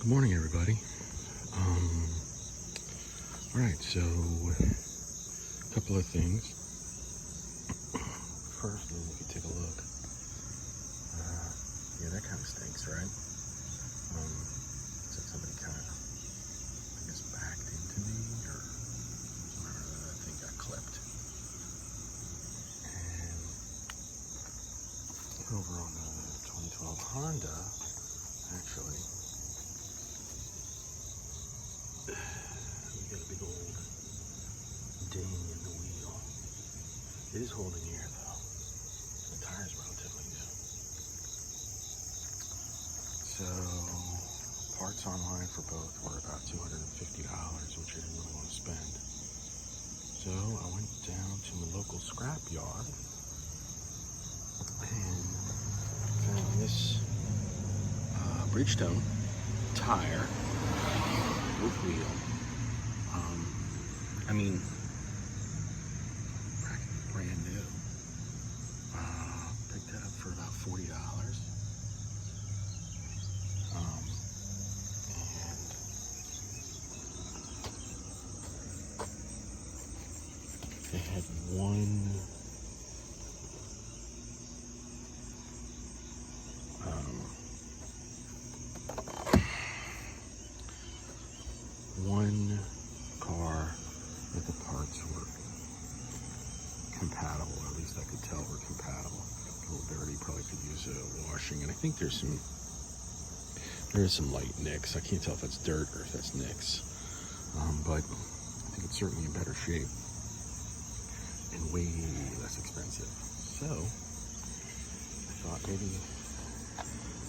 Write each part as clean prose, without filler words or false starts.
Good morning, everybody. All right, so a couple of things. First, we can take a look. Yeah, that kind of stinks, right? So somebody kind of, I guess, backed into me, or whatever, that thing got clipped. And over on the 2012 Honda, actually, we got a big old ding in the wheel. It is holding air though. The tire's relatively new. So parts online for both were about $250, which I didn't really want to spend. So I went down to my local scrap yard and found this Bridgestone tire with wheel. I mean, brand new. Picked that up for about $40. And they had one car that the parts were compatible, or at least I could tell were compatible. A little dirty, probably could use a washing, and I think there is some light nicks. I can't tell if that's dirt or if that's nicks, but I think it's certainly in better shape and way less expensive. So I thought maybe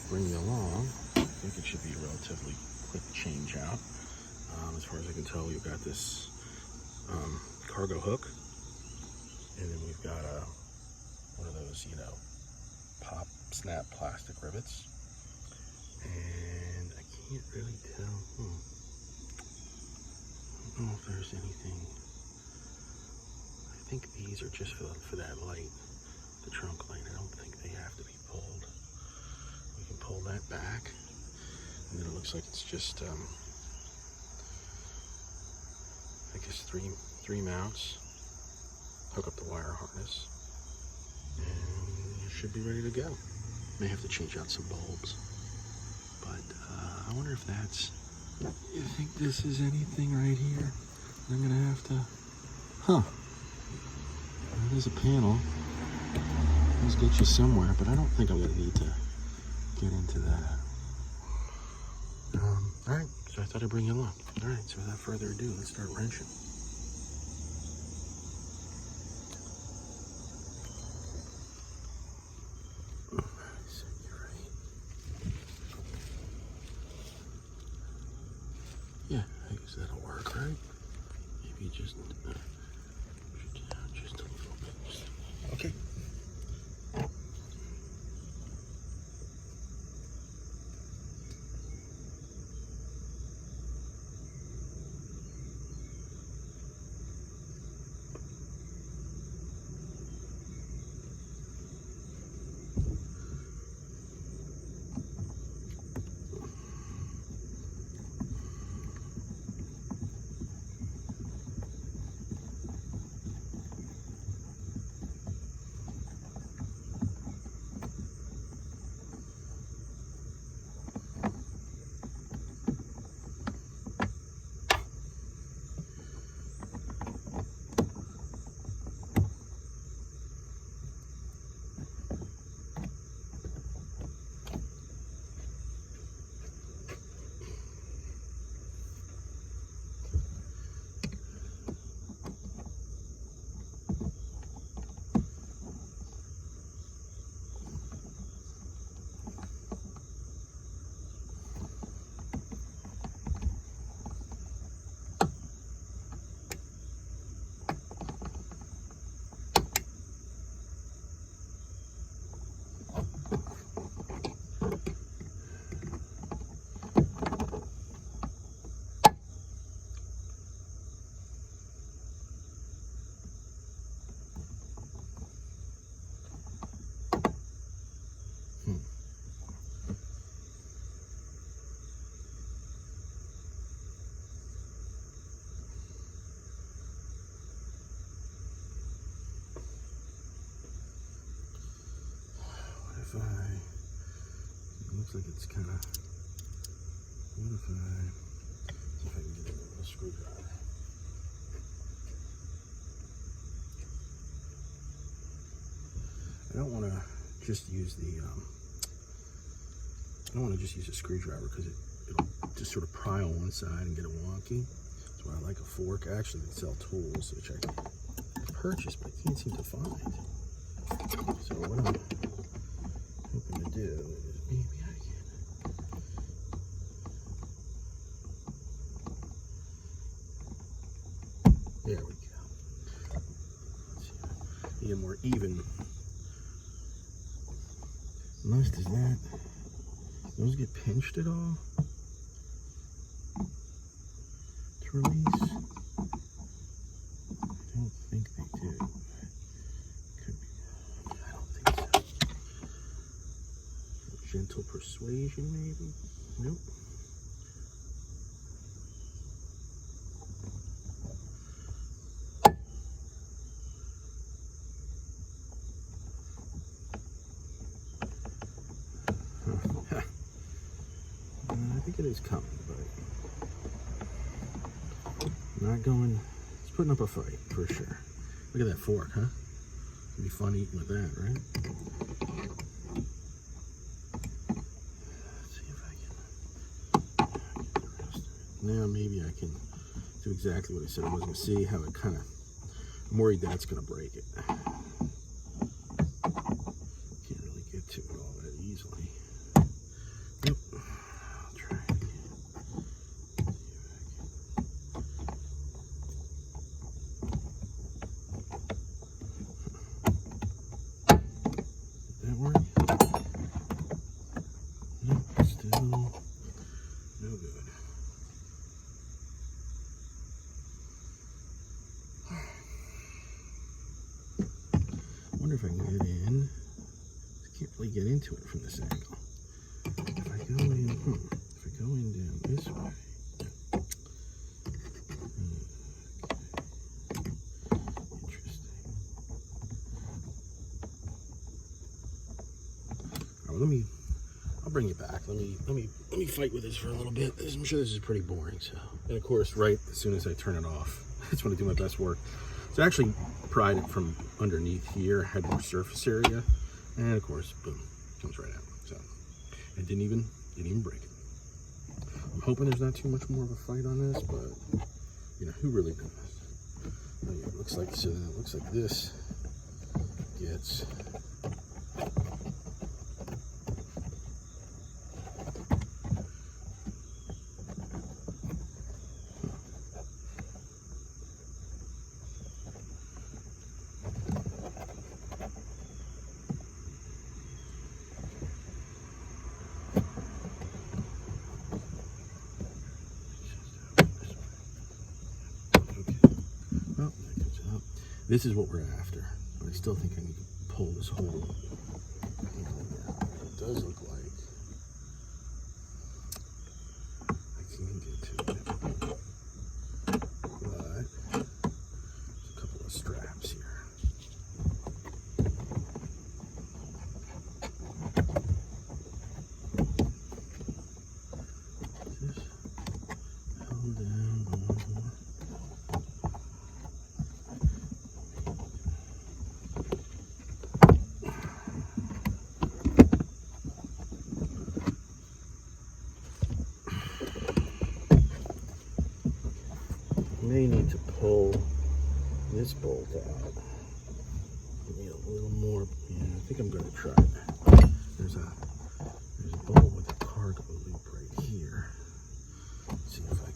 bring you along. I think it should be a relatively quick change out. As far as I can tell, we've got this cargo hook, and then we've got one of those, pop snap plastic rivets, and I can't really tell. I don't know if there's anything. I think these are just for that light, the trunk light. I don't think they have to be pulled. We can pull that back, and then it looks like it's just I guess three mounts. Hook up the wire harness, and you should be ready to go. May have to change out some bulbs, but I wonder if that's. You think this is anything right here? I'm gonna have to. There's a panel. Let's get you somewhere, but I don't think I'm gonna need to get into that. All right, so I thought I'd bring you along. All right, so without further ado, let's start wrenching. Yeah, I guess that'll work, right? Maybe just push it down just a little bit. Okay. modify. It looks like it's kind of modify. See if I can get it with a screwdriver. I don't want to just use the. I don't want to just use a screwdriver because it'll just sort of pry on one side and get it wonky. That's why I like a fork. Actually, they sell tools which I purchased, but I can't seem to find. So what I'm hoping to do is maybe I can. There we go. Let's see. You get more even. Most is that. Those get pinched at all to release? I don't think they do. Could be. I don't think so. Gentle persuasion, maybe? Nope. I think it is coming, but not going. It's putting up a fight for sure. Look at that fork, huh? It'd be fun eating with that, right? Let's see if I can. Now maybe I can do exactly what I said I was going to. See how it kind of. I'm worried that's going to break it. Can't really get to it all that easily. Nope. I'll try it again. Did that work? Nope. Still no good. I wonder if I can get in. I can't really get into it from this angle. If I go in, if I go in down this way. Interesting. All right, I'll bring you back. Let me fight with this for a little bit. I'm sure this is pretty boring. So, and of course, right as soon as I turn it off, it's when I do my best work. So I actually pried it from underneath here, had more surface area, and of course, boom, comes right out. So it didn't even break it. I'm hoping there's not too much more of a fight on this, but you know, who really knows? Oh, yeah, it looks like so. It looks like this gets. This is what we're after, but I still think I need to pull this whole thing out. It does look like I can get to it, but there's a couple of straps here. Just held down a little more. May need to pull this bolt out. Need a little more. Yeah, I think I'm going to try that. There's a bolt with a cargo loop right here. Let's see if I can.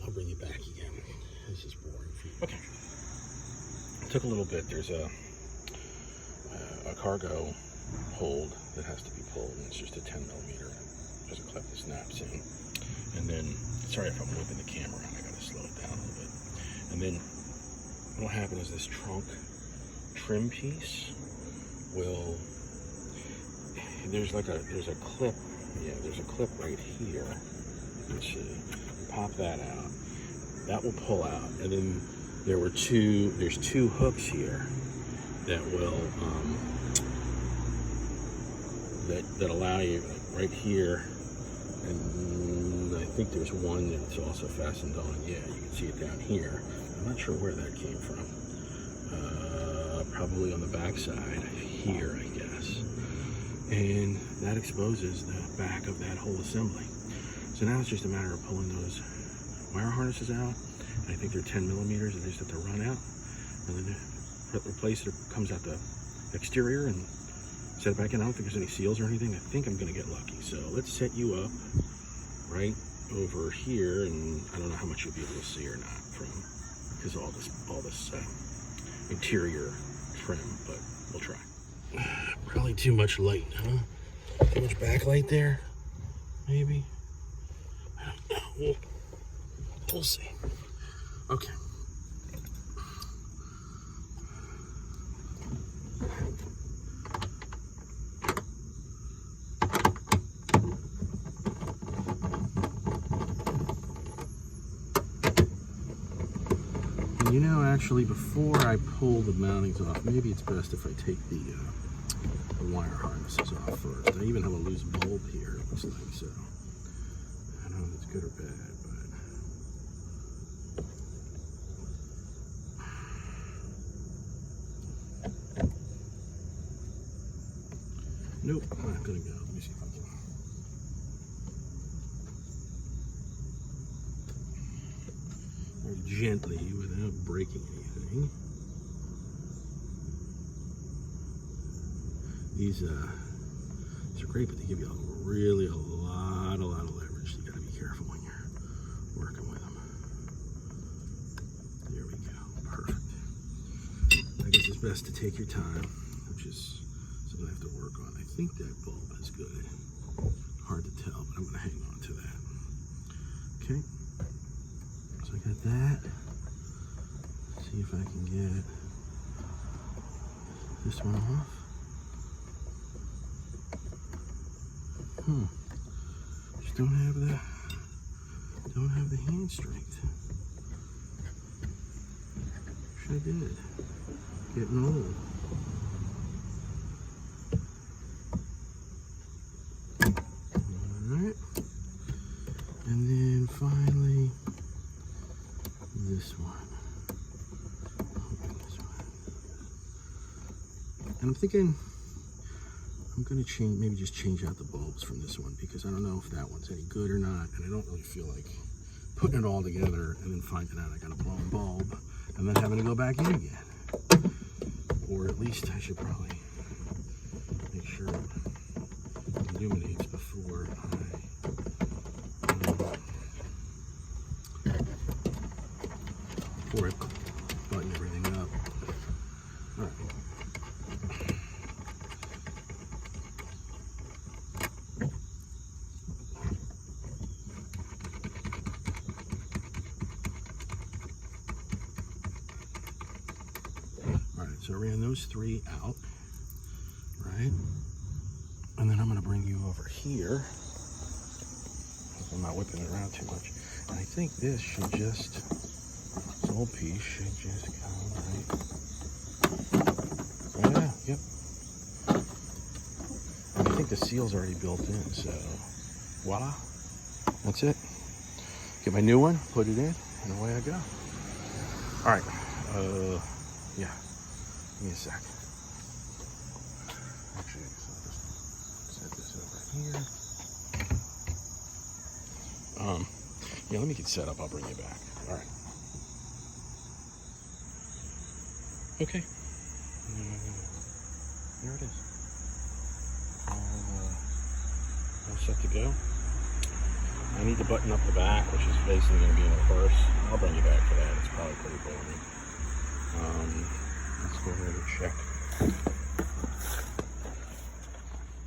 I'll bring you back again. This is boring for you. Okay. It took a little bit. There's a cargo hold that has to be pulled, and it's just a 10 millimeter. There's a clip that snaps in. And then, sorry if I'm moving the camera around, I gotta slow it down a little bit. And And then what'll happen is this trunk trim piece will, there's a clip, yeah, there's a clip right here. You can see. You pop that out. That will pull out, and then there's two hooks here that will that allow you, like right here, and I think there's one that's also fastened on. Yeah, you can see it down here. I'm not sure where that came from. Probably on the back side here, I guess. And that exposes the back of that whole assembly. So now it's just a matter of pulling those wire harnesses out. I think they're 10 millimeters, and they just have to run out. And then replace it, comes out the exterior and set it back in. I don't think there's any seals or anything. I think I'm gonna get lucky. So let's set you up right over here, and I don't know how much you'll be able to see or not from, because all this interior trim, but we'll try. Probably too much light, huh? Too much backlight there, maybe. I don't know. We'll see. Okay. You know, actually, before I pull the mountings off, maybe it's best if I take the wire harnesses off first. I even have a loose bulb here, it looks like, so I don't know if it's good or bad, but nope, I'm not gonna go. Let me see if I can. Very gently without breaking anything. These are great, but they give you a lot of leverage. You gotta be careful when you're working with them. There we go, perfect. I guess it's best to take your time, which is something I have to work on. I think that bulb is good. Hard to tell, but I'm gonna hang on to that. Okay, so I got that. Let's see if I can get this one off. Just don't have the hand strength. Wish I did. Getting old. Alright. And then finally this one. And I'm thinking I'm gonna maybe just change out the bulbs from this one, because I don't know if that one's any good or not, and I don't really feel like putting it all together and then finding out I got a blown bulb and then having to go back in again. Or at least I should probably make sure it illuminates before I button everything up. All right. So I ran those three out, right? And then I'm gonna bring you over here. Hope I'm not whipping it around too much. And I think this should just, this whole piece should just go right. Yeah, yep. And I think the seal's already built in, so voila, that's it. Get my new one, put it in, and away I go. All right, yeah. Give me a sec. Actually, so I'll just set this over here. Yeah, let me get set up. I'll bring you back. All right. Okay. There it is. All set to go. I need to button up the back, which is basically going to be in reverse. I'll bring you back for that. It's probably pretty boring. Let's go ahead and check.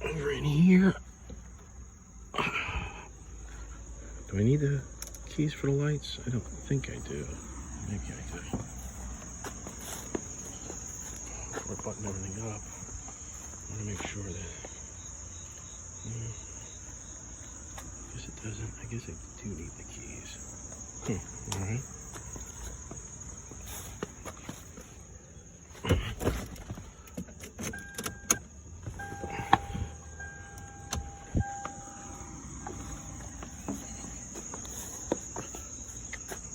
Over in here. Do I need the keys for the lights? I don't think I do. Maybe I could. Before I button everything up, I want to make sure that. I guess it doesn't. I guess I do need the keys. All right.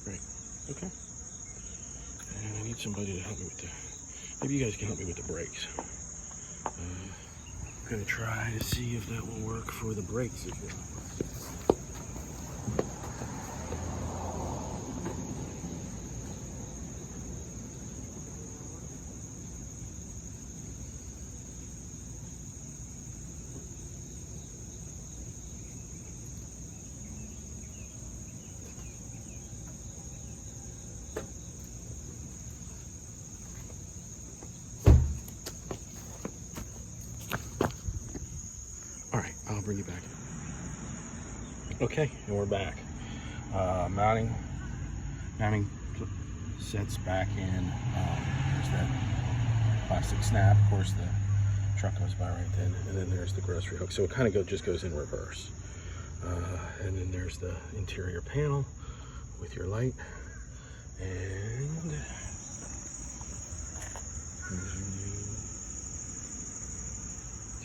Great. Okay. And I need somebody to help me with the. Maybe you guys can help me with the brakes. I'm gonna try to see if that will work for the brakes as well. All right, I'll bring you back in. Okay, and we're back. Mounting sets back in. There's that plastic snap. Of course, the truck goes by right then, and then there's the grocery hook. So it kind of just goes in reverse. And then there's the interior panel with your light, and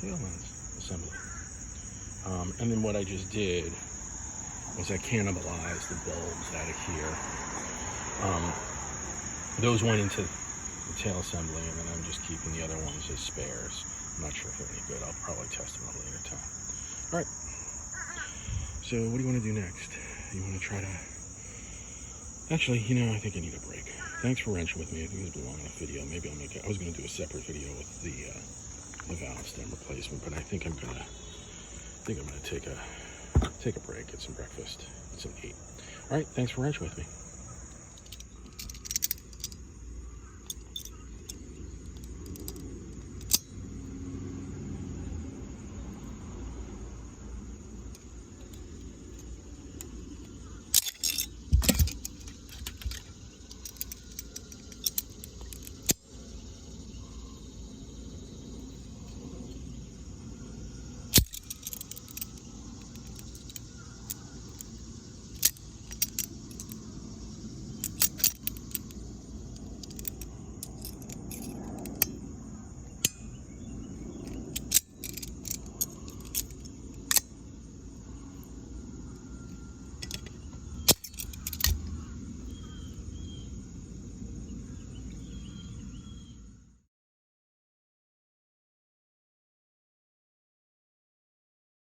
tail lens assembly. And then what I just did was I cannibalized the bulbs out of here. Those went into the tail assembly, and then I'm just keeping the other ones as spares. I'm not sure if they're any good. I'll probably test them at a later time. All right. So what do you want to do next? You want to try to... Actually, you know, I think I need a break. Thanks for wrenching with me. I think this has been long enough video. Maybe I'll make it. I was going to do a separate video with the valve stem replacement, but I think I'm gonna take a break, get some breakfast, get some to eat. All right, thanks for wrenching with me.